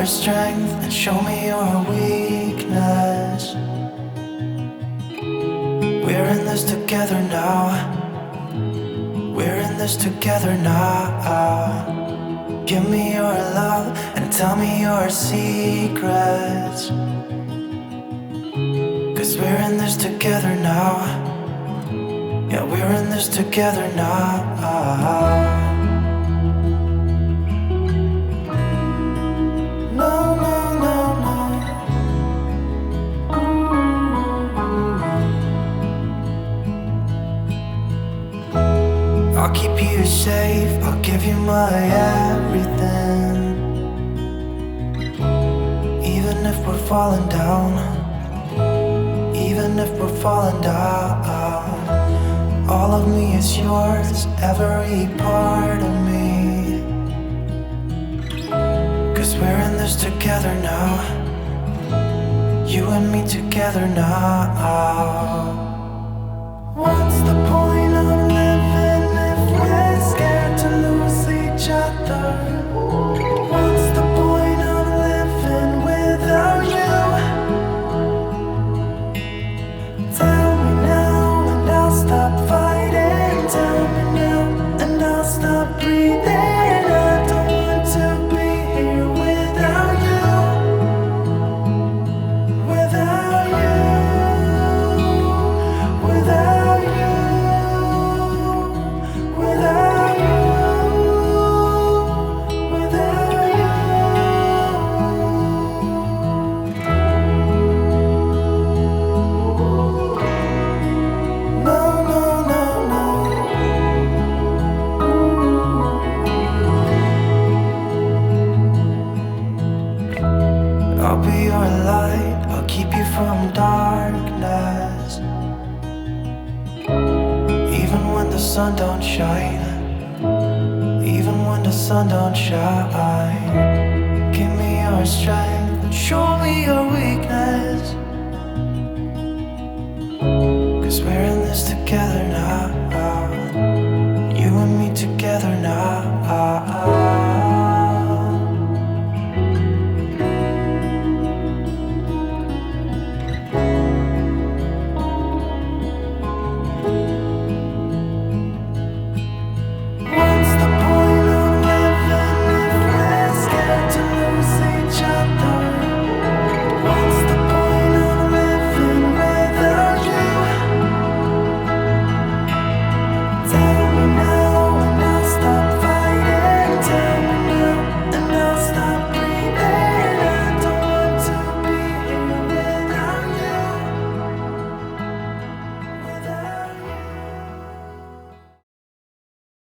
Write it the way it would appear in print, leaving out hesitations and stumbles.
your strength and show me your weakness. We're in this together now. We're in this together now. Give me your love and tell me your secrets. 'Cause we're in this together now. Yeah, we're in this together now. No, no, no, no. I'll keep you safe, I'll give you my everything. Even if we're falling down, even if we're falling down, all of me is yours, every part of me. 'Cause we're in this together now. You and me together now. What's the point of living if we're scared to lose each other? What's the point of living without you? Tell me now and I'll stop fighting. Tell me now and I'll stop breathing. I don't want to be here without you. Without you. Without you. Without you. Without you. No, no, no, no. I'll be your light, I'll keep you from darkness. Even when the sun don't shine, even when the sun don't shine, give me your strength.